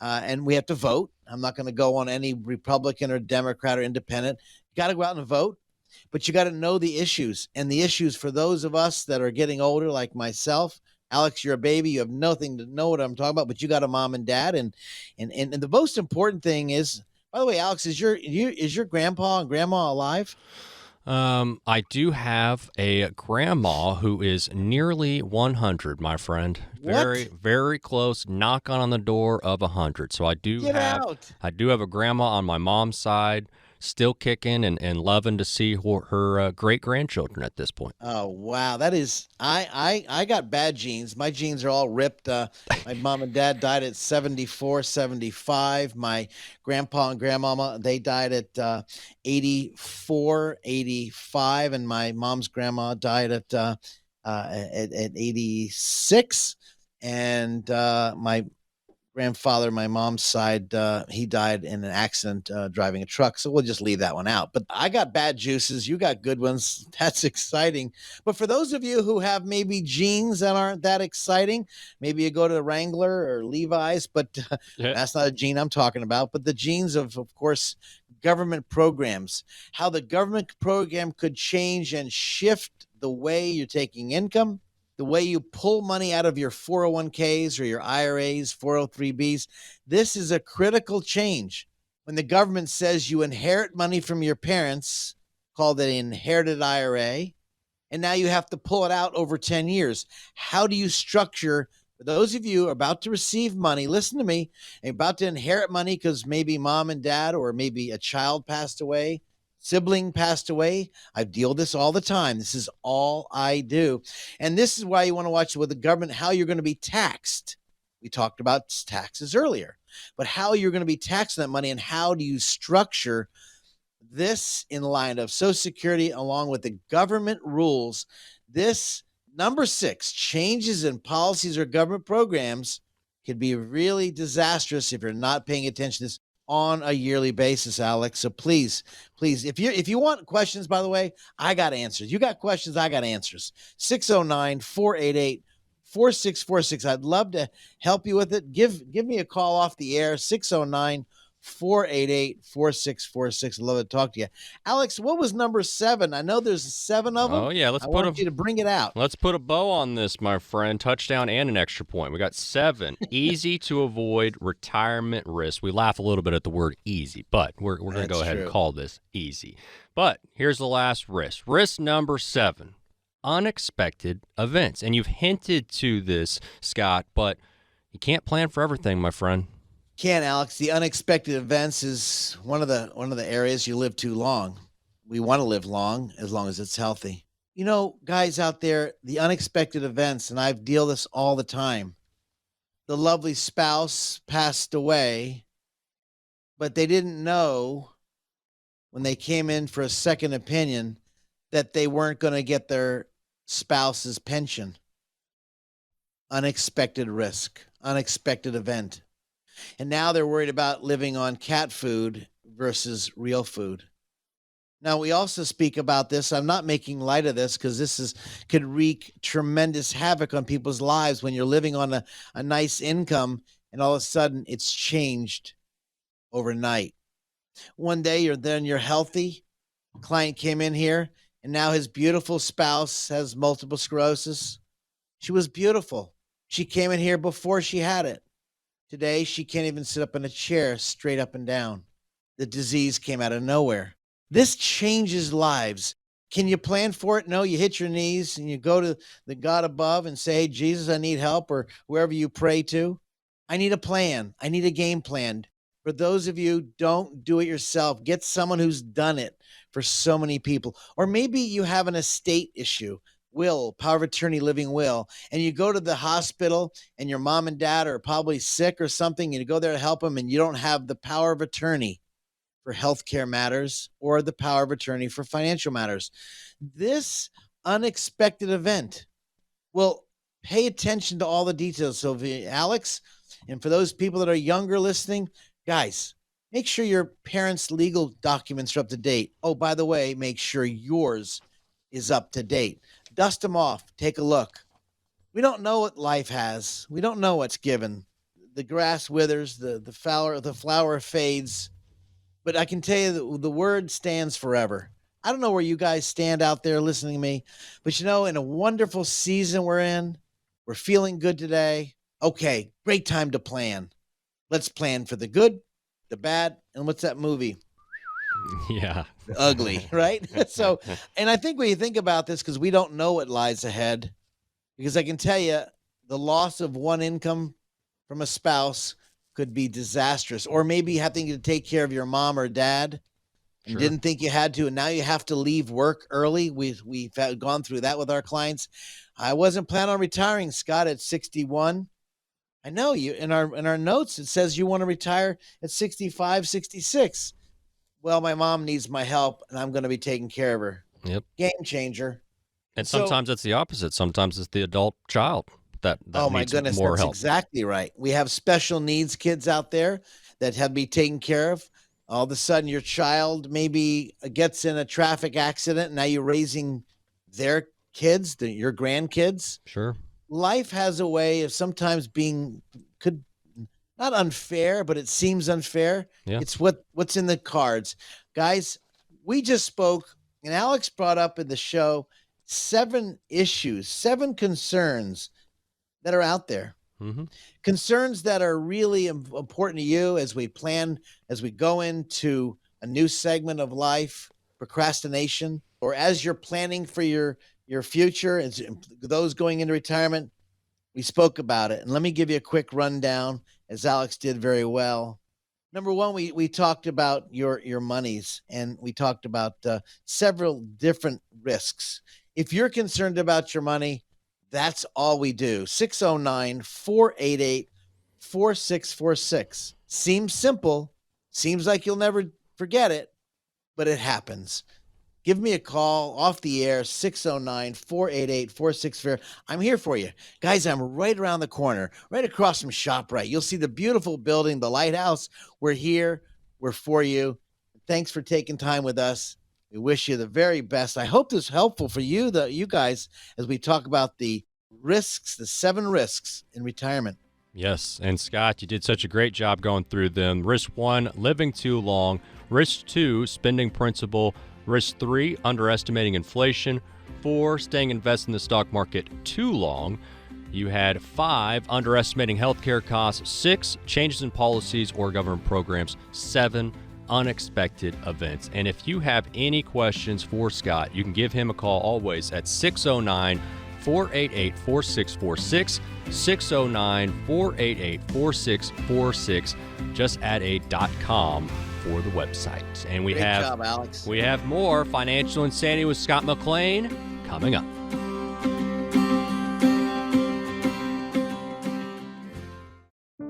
and we have to vote. I'm not going to go on any Republican or Democrat or independent. You got to go out and vote. But you got to know the issues, and the issues for those of us that are getting older, like myself. Alex, you're a baby. You have nothing to know what I'm talking about, but you got a mom and dad. And the most important thing is, by the way, Alex, is your grandpa and grandma alive? I do have a grandma who is nearly 100, my friend. Very, very close, knock on the door of 100. So I do have a grandma on my mom's side, still kicking and loving to see her great-grandchildren at this point. Oh, wow. That is, I got bad genes. My genes are all ripped. My mom and dad died at 74, 75. My grandpa and grandmama, they died at 84, 85. And my mom's grandma died at 86. And my grandfather, my mom's side, he died in an accident driving a truck. So we'll just leave that one out. But I got bad juices. You got good ones. That's exciting. But for those of you who have maybe genes that aren't that exciting, maybe you go to the Wrangler or Levi's, but that's not a gene I'm talking about. But the genes of course, government programs, how the government program could change and shift the way you're taking income, the way you pull money out of your 401ks or your IRAs, 403bs. This is a critical change. When the government says you inherit money from your parents, called an inherited IRA, and now you have to pull it out over 10 years. How do you structure, for those of you about to receive money, listen to me, about to inherit money because maybe mom and dad or maybe a child passed away, sibling passed away. I deal with this all the time. This is all I do. And this is why you want to watch with the government, how you're going to be taxed. We talked about taxes earlier, but how you're going to be taxing that money and how do you structure this in line of Social Security along with the government rules. This number 6, changes in policies or government programs, could be really disastrous if you're not paying attention to this on a yearly basis, Alex. So please, if you want questions, by the way, I got answers. You got questions, I got answers. 609-488-4646. I'd love to help you with it. Give me a call off the air, 609-488-4646. I'd love to talk to you. Alex, what was number 7? I know there's 7 of them. Oh, yeah. I want you to bring it out. Let's put a bow on this, my friend. Touchdown and an extra point. We got 7 easy to avoid retirement risks. We laugh a little bit at the word easy, but we're going to go ahead and call this easy. But here's the last risk. Risk number 7, unexpected events. And you've hinted to this, Scott, but you can't plan for everything, my friend. Can't, Alex. The unexpected events is one of the areas you live too long. We want to live long as it's healthy. You know, guys out there, the unexpected events, and I deal this all the time. The lovely spouse passed away, but they didn't know when they came in for a second opinion that they weren't going to get their spouse's pension. Unexpected risk, unexpected event. And now they're worried about living on cat food versus real food. Now, we also speak about this. I'm not making light of this because could wreak tremendous havoc on people's lives when you're living on a nice income and all of a sudden it's changed overnight. One day you're healthy. A client came in here and now his beautiful spouse has multiple sclerosis. She was beautiful. She came in here before she had it. Today, she can't even sit up in a chair straight up and down. The disease came out of nowhere. This changes lives. Can you plan for it? No, you hit your knees and you go to the God above and say, hey, Jesus, I need help, or whoever you pray to. I need a plan. I need a game plan. For those of you, don't do it yourself. Get someone who's done it for so many people. Or maybe you have an estate issue. Will, power of attorney, living will, and you go to the hospital and your mom and dad are probably sick or something, and you go there to help them and you don't have the power of attorney for healthcare matters or the power of attorney for financial matters. This unexpected event will pay attention to all the details. So, Alex, and for those people that are younger listening, guys, make sure your parents' legal documents are up to date. Oh, by the way, make sure yours is up to date. Dust them off. Take a look. We don't know what life has. We don't know what's given. The grass withers, the flower fades. But I can tell you the word stands forever. I don't know where you guys stand out there listening to me, but in a wonderful season we're feeling good today. Okay, great time to plan. Let's plan for the good, the bad, and what's that movie? Yeah. Ugly, right? So, and I think when you think about this, because we don't know what lies ahead, because I can tell you the loss of one income from a spouse could be disastrous, or maybe having to take care of your mom or dad and didn't think you had to, and now you have to leave work early. We've gone through that with our clients. I wasn't planning on retiring, Scott, at 61. I know you in our notes, it says you want to retire at 65, 66. Well, my mom needs my help, and I'm going to be taking care of her. Yep. Game changer. And sometimes it's the opposite. Sometimes it's the adult child that oh my needs goodness, more that's help. exactly right. We have special needs kids out there that have to be taken care of. All of a sudden, your child maybe gets in a traffic accident, and now you're raising their kids, your grandkids. Sure. Life has a way of sometimes could not unfair, but it seems unfair. Yeah. It's what's in the cards. Guys, we just spoke, and Alex brought up in the show 7 issues, 7 concerns that are out there. Mm-hmm. Concerns that are really important to you as we plan, as we go into a new segment of life, procrastination, or as you're planning for your future, as those going into retirement. We spoke about it. And let me give you a quick rundown, as Alex did very well. Number 1, we talked about your monies, and we talked about several different risks. If you're concerned about your money, that's all we do. 609-488-4646. Seems simple. Seems like you'll never forget it. but it happens. Give me a call off the air, 609-488-4640. I'm here for you. Guys, I'm right around the corner, right across from ShopRite. You'll see the beautiful building, the Lighthouse. We're here. We're for you. Thanks for taking time with us. We wish you the very best. I hope this is helpful for you guys, as we talk about the risks, the 7 risks in retirement. Yes, and Scott, you did such a great job going through them. Risk 1, living too long. Risk 2, spending principal. Risk 3, underestimating inflation. 4, staying invested in the stock market too long. You had 5, underestimating healthcare costs. 6, changes in policies or government programs. 7, unexpected events. And if you have any questions for Scott, you can give him a call always at 609-488-4646, 609-488-4646. Just add a .com for the website. And Great job, Alex. We have more Financial Insanity with Scott McLean coming up.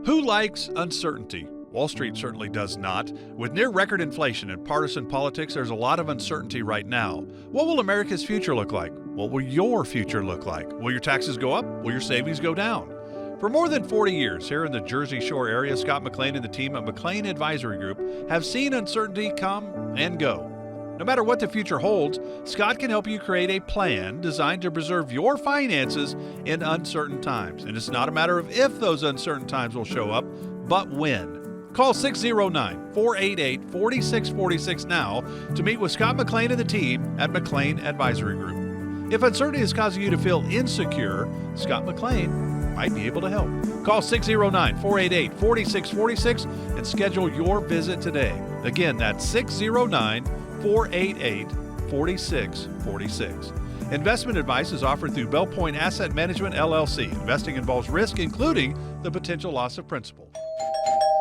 Who likes uncertainty? Wall Street certainly does not. With near record inflation and partisan politics, there's a lot of uncertainty right now. What will America's future look like? What will your future look like? Will your taxes go up? Will your savings go down? For more than 40 years here in the Jersey Shore area, Scott McLean and the team at McLean Advisory Group have seen uncertainty come and go. No matter what the future holds, Scott can help you create a plan designed to preserve your finances in uncertain times. And it's not a matter of if those uncertain times will show up, but when. Call 609-488-4646 now to meet with Scott McLean and the team at McLean Advisory Group. If uncertainty is causing you to feel insecure, Scott McLean might be able to help. Call 609-488-4646 and schedule your visit today. Again, that's 609-488-4646. Investment advice is offered through Bell Point Asset Management, LLC. Investing involves risk, including the potential loss of principal.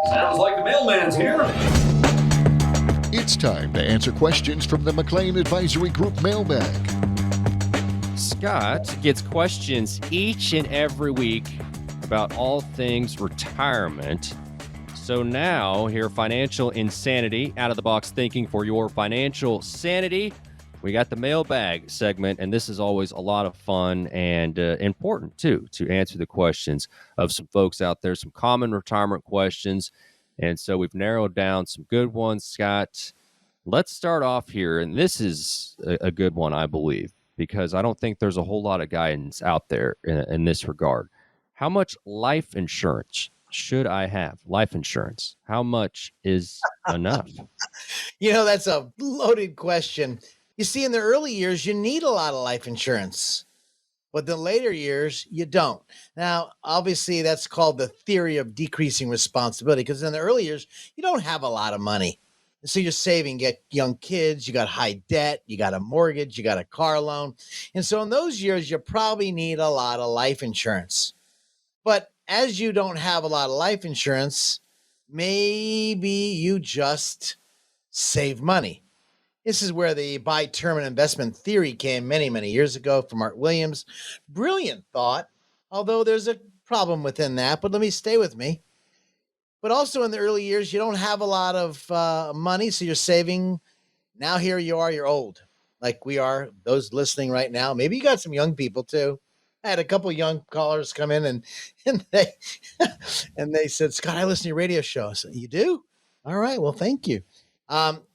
Sounds like the mailman's here. It's time to answer questions from the McLean Advisory Group mailbag. Scott gets questions each and every week about all things retirement. So now, here, Financial Insanity, out-of-the-box thinking for your financial sanity. We got the mailbag segment, and this is always a lot of fun and important, too, to answer the questions of some folks out there, some common retirement questions. And so we've narrowed down some good ones, Scott. Let's start off here, and this is a good one, I believe, because I don't think there's a whole lot of guidance out there in this regard. How much life insurance should I have? Life insurance. How much is enough? That's a loaded question. You see, in the early years, you need a lot of life insurance, but the later years, you don't. Now, obviously, that's called the theory of decreasing responsibility, because in the early years, you don't have a lot of money. So you're saving, you get young kids, you got high debt, you got a mortgage, you got a car loan. And so in those years, you probably need a lot of life insurance. But as you don't have a lot of life insurance, maybe you just save money. This is where the buy term and investment theory came many, many years ago from Art Williams. Brilliant thought, although there's a problem within that, but let me stay with me. But also in the early years, you don't have a lot of money, so you're saving. Now here you are, you're old, like we are, those listening right now. Maybe you got some young people too. I had a couple of young callers come in and they and they said, Scott, I listen to your radio show. I said, you do? All right, well, thank you.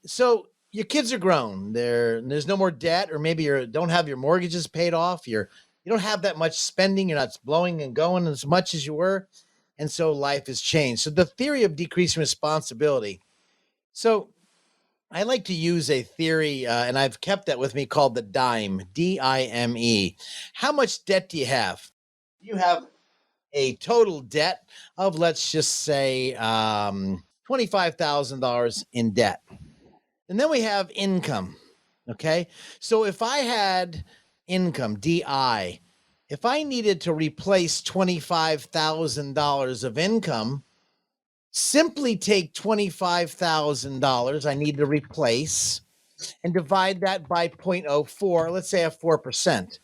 So your kids are grown. There's no more debt, or maybe you don't have your mortgages paid off. You don't have that much spending. You're not blowing and going as much as you were. And so life has changed. So the theory of decreasing responsibility. So I like to use a theory, and I've kept that with me, called the DIME, D-I-M-E. How much debt do you have? You have a total debt of, let's just say, $25,000 in debt. And then we have income, okay? So if I had income, D-I, if I needed to replace $25,000 of income, simply take $25,000 I need to replace and divide that by 0.04. Let's say at 4%.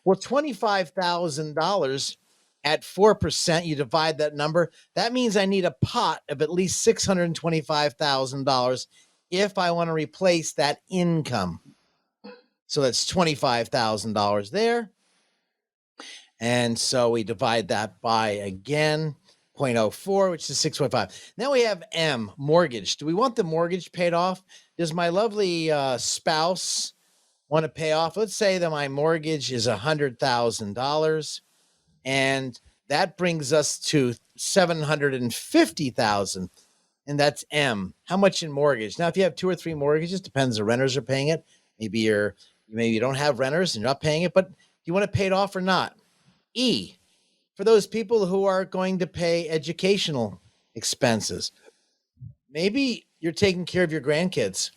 Well, $25,000 at 4%, you divide that number. That means I need a pot of at least $625,000 if I want to replace that income. So that's $25,000 there. And so we divide that by, again, 0.04, which is 6.5. Now we have M, mortgage. Do we want the mortgage paid off? Does my lovely spouse want to pay off? Let's say that my mortgage is $100,000, and that brings us to $750,000, and that's M. How much in mortgage? Now, if you have 2 or 3 mortgages, depends. The renters are paying it. Maybe you don't have renters and you're not paying it, but do you want to pay it off or not? E, for those people who are going to pay educational expenses. Maybe you're taking care of your grandkids.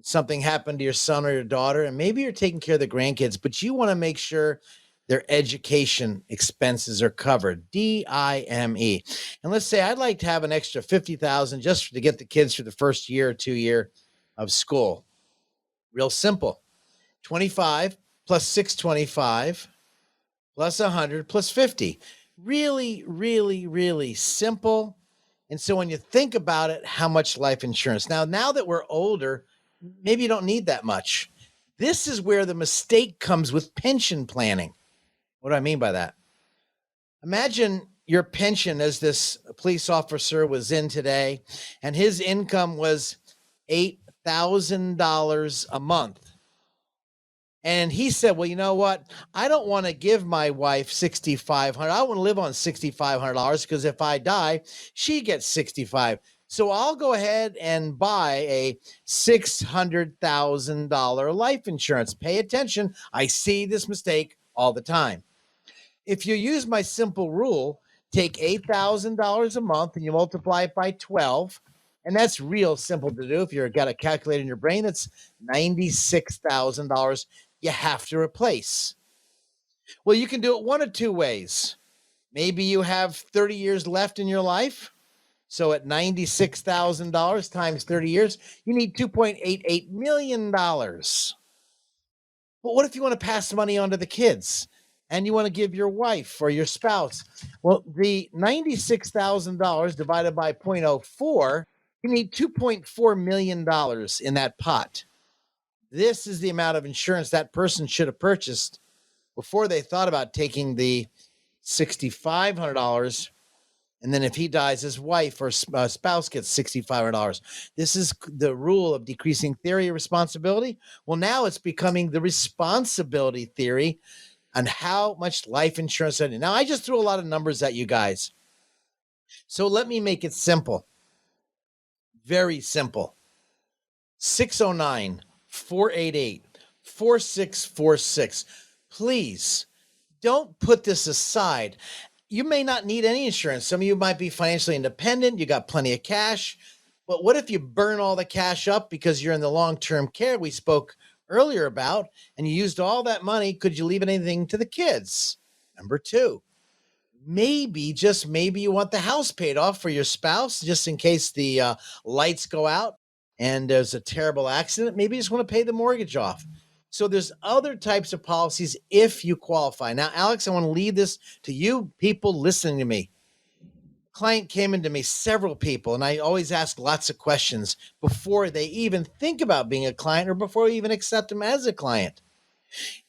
Something happened to your son or your daughter, and maybe you're taking care of the grandkids, but you want to make sure their education expenses are covered. DIME. And let's say I'd like to have an extra $50,000 just to get the kids through the first year or 2 year of school. Real simple. 25 plus 625 plus 100 plus 50. Really, really, really simple. And so when you think about it, how much life insurance? Now that we're older, maybe you don't need that much. This is where the mistake comes with pension planning. What do I mean by that? Imagine your pension, as this police officer was in today, and his income was $8,000 a month. And he said, well, you know what? I don't want to give my wife $6,500. I want to live on $6,500 because if I die, she gets $6,500. So I'll go ahead and buy a $600,000 life insurance. Pay attention. I see this mistake all the time. If you use my simple rule, take $8,000 a month and you multiply it by 12. And that's real simple to do. If you've got a calculator in your brain, that's $96,000 you have to replace. Well, you can do it one of 2 ways. Maybe you have 30 years left in your life. So at $96,000 times 30 years, you need $2.88 million. But what if you want to pass money on to the kids and you want to give your wife or your spouse? Well, the $96,000 divided by 0.04, you need $2.4 million in that pot. This is the amount of insurance that person should have purchased before they thought about taking the $6,500. And then if he dies, his wife or spouse gets $6,500. This is the rule of decreasing theory of responsibility. Well, now it's becoming the responsibility theory on how much life insurance I need. Now, I just threw a lot of numbers at you guys. So let me make it simple. Very simple. 609-488-4646. Please don't put this aside. You may not need any insurance. Some of you might be financially independent. You got plenty of cash. But what if you burn all the cash up because you're in the long-term care we spoke earlier about, and you used all that money? Could you leave anything to the kids? Number 2, maybe, just maybe, you want the house paid off for your spouse just in case the lights go out and there's a terrible accident. Maybe you just want to pay the mortgage off. So there's other types of policies if you qualify. Now, Alex, I want to leave this to you people listening to me. Client came into me, several people, and I always ask lots of questions before they even think about being a client or before we even accept them as a client.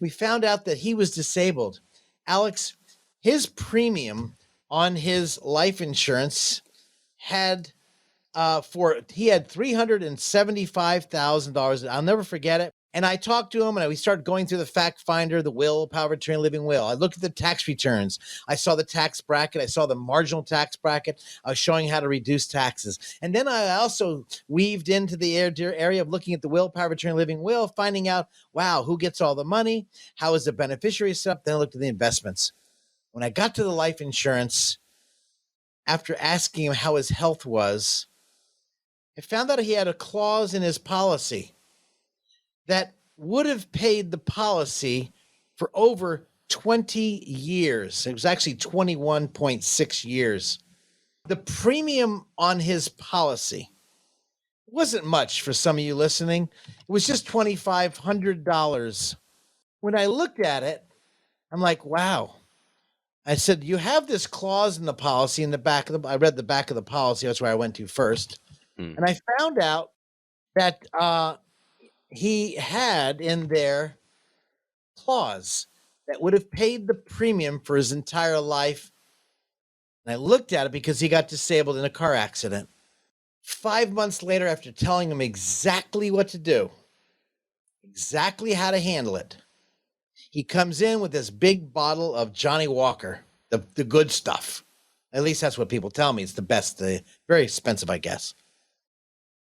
We found out that he was disabled. Alex, his premium on his life insurance had he had $375,000. I'll never forget it. And I talked to him and we started going through the fact finder, the will, power of attorney, living will. I looked at the tax returns. I saw the tax bracket. I saw the marginal tax bracket. I was showing how to reduce taxes. And then I also weaved into the area of looking at the will, power of attorney, living will, finding out, wow, who gets all the money? How is the beneficiary set up? Then I looked at the investments. When I got to the life insurance, after asking him how his health was, I found out he had a clause in his policy that would have paid the policy for over 20 years. It was actually 21.6 years. The premium on his policy wasn't much for some of you listening. It was just $2,500. When I looked at it, I'm like, wow. I said, you have this clause in the policy in the back of I read the back of the policy. That's where I went to first. And I found out that he had in there clause that would have paid the premium for his entire life. And I looked at it because he got disabled in a car accident. 5 months later, after telling him exactly what to do, exactly how to handle it, he comes in with this big bottle of Johnny Walker, the good stuff. At least that's what people tell me. It's the best, very expensive, I guess.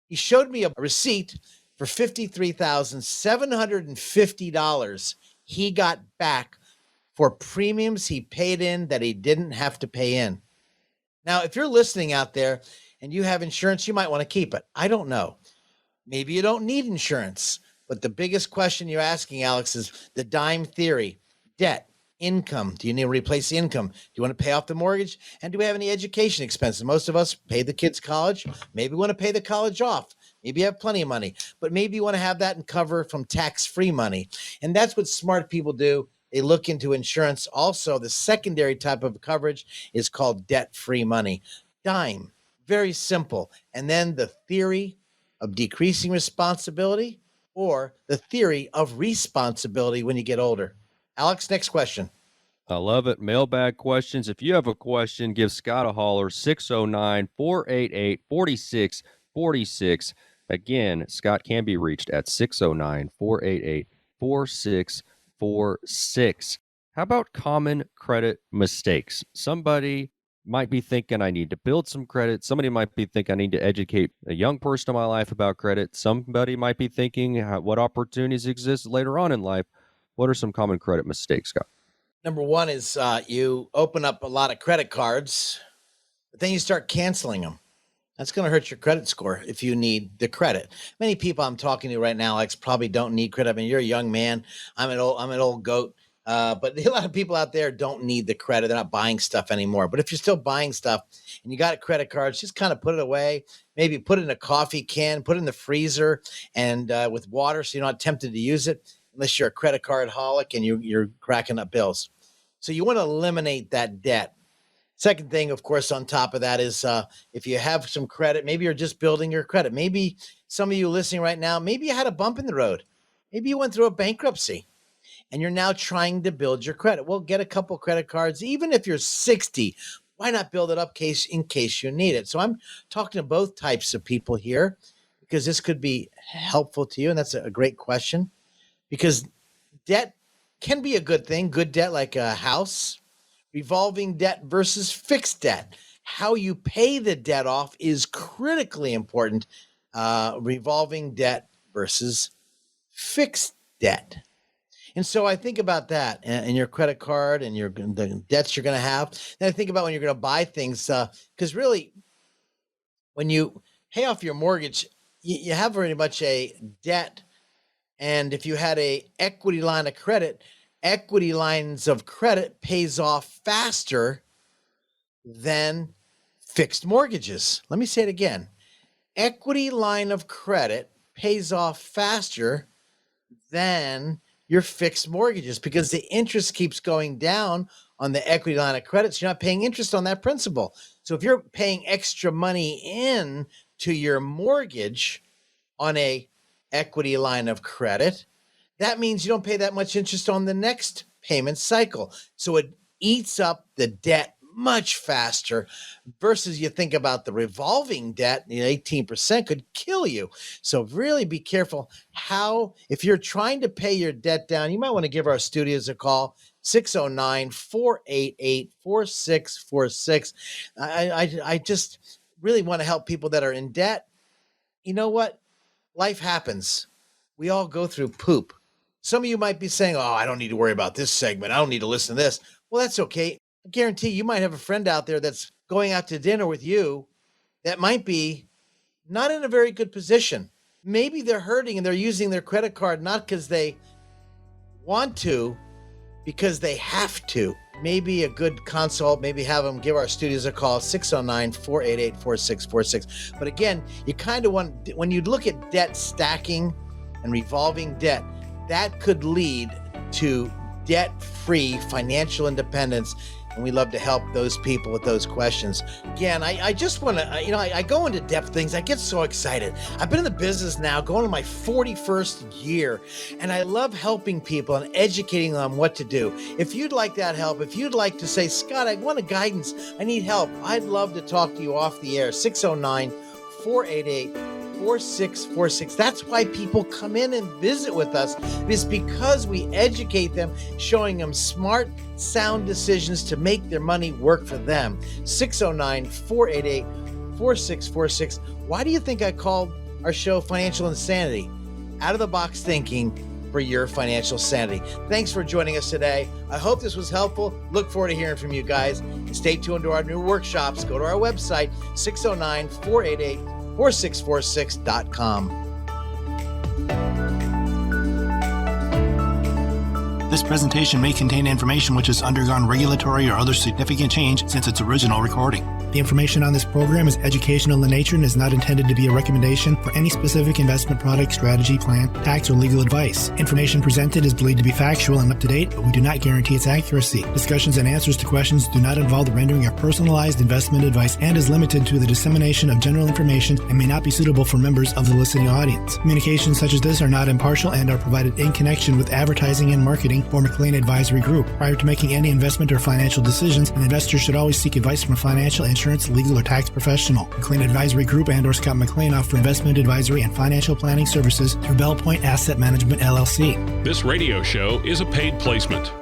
He showed me a receipt for $53,750 he got back for premiums he paid in that he didn't have to pay in. Now, if you're listening out there and you have insurance, you might want to keep it. I don't know. Maybe you don't need insurance. But the biggest question you're asking, Alex, is the dime theory. Debt, income. Do you need to replace the income? Do you want to pay off the mortgage? And do we have any education expenses? Most of us pay the kids' college. Maybe we want to pay the college off. Maybe you have plenty of money. But maybe you want to have that and cover from tax-free money. And that's what smart people do. They look into insurance. Also, the secondary type of coverage is called debt-free money. Dime. Very simple. And then the theory of decreasing responsibility, or the theory of responsibility when you get older. Alex, next question. I love it. Mailbag questions. If you have a question, give Scott a holler, 609-488-4646. Again, Scott can be reached at 609-488-4646. How about common credit mistakes? Somebody might be thinking I need to build some credit. Somebody might be thinking I need to educate a young person in my life about credit. Somebody might be thinking what opportunities exist later on in life. What are some common credit mistakes, Scott? Number one is you open up a lot of credit cards, but then you start canceling them. That's going to hurt your credit score if you need the credit. Many people I'm talking to right now, Alex, probably don't need credit. I mean, you're a young man. I'm an old goat. But a lot of people out there don't need the credit. They're not buying stuff anymore. But if you're still buying stuff and you got a credit card, just kind of put it away. Maybe put it in a coffee can, put it in the freezer and with water so you're not tempted to use it unless you're a credit card holic and you're cracking up bills. So you want to eliminate that debt. Second thing, of course, on top of that is if you have some credit, maybe you're just building your credit. Maybe some of you listening right now, maybe you had a bump in the road. Maybe you went through a bankruptcy. And you're now trying to build your credit. Well, get a couple credit cards. Even if you're 60, why not build it up in case you need it? So I'm talking to both types of people here because this could be helpful to you. And that's a great question because debt can be a good thing. Good debt like a house, revolving debt versus fixed debt. How you pay the debt off is critically important. Revolving debt versus fixed debt. And so I think about that and your credit card and the debts you're going to have. Then I think about when you're going to buy things, because really, when you pay off your mortgage, you have very much a debt. And if you had a equity line of credit, equity lines of credit pays off faster than fixed mortgages. Let me say it again. Equity line of credit pays off faster than your fixed mortgages because the interest keeps going down on the equity line of credit. So you're not paying interest on that principal. So if you're paying extra money in to your mortgage on a equity line of credit, that means you don't pay that much interest on the next payment cycle. So it eats up the debt much faster versus you think about the revolving debt, 18% could kill you. So really be careful if you're trying to pay your debt down, you might want to give our studios a call, 609-488-4646. I just really want to help people that are in debt. You know what? Life happens. We all go through poop. Some of you might be saying, I don't need to worry about this segment. I don't need to listen to this. Well, that's okay. I guarantee you might have a friend out there that's going out to dinner with you that might be not in a very good position. Maybe they're hurting and they're using their credit card not because they want to, because they have to. Maybe a good consult, maybe have them give our studios a call, 609-488-4646. But again, you kind of want, when you look at debt stacking and revolving debt, that could lead to debt-free financial independence. And we love to help those people with those questions. Again, I just want to, I go into depth things. I get so excited. I've been in the business now going to my 41st year, and I love helping people and educating them on what to do. If you'd like that help, if you'd like to say, Scott, I want a guidance, I need help, I'd love to talk to you off the air. 609-488-4646. That's why people come in and visit with us. It's because we educate them, showing them smart, sound decisions to make their money work for them. 609-488-4646. Why do you think I called our show Financial Insanity? Out of the box thinking for your financial sanity. Thanks for joining us today. I hope this was helpful. Look forward to hearing from you guys. And stay tuned to our new workshops. Go to our website, 609-488-4646.com. This presentation may contain information which has undergone regulatory or other significant change since its original recording. The information on this program is educational in nature and is not intended to be a recommendation for any specific investment product, strategy, plan, tax, or legal advice. Information presented is believed to be factual and up to date, but we do not guarantee its accuracy. Discussions and answers to questions do not involve the rendering of personalized investment advice and is limited to the dissemination of general information and may not be suitable for members of the listening audience. Communications such as this are not impartial and are provided in connection with advertising and marketing for McLean Advisory Group. Prior to making any investment or financial decisions, an investor should always seek advice from a financial, insurance, legal, or tax professional. McLean Advisory Group and/or Scott McLean offer investment advisory and financial planning services through Bell Point Asset Management, LLC. This radio show is a paid placement.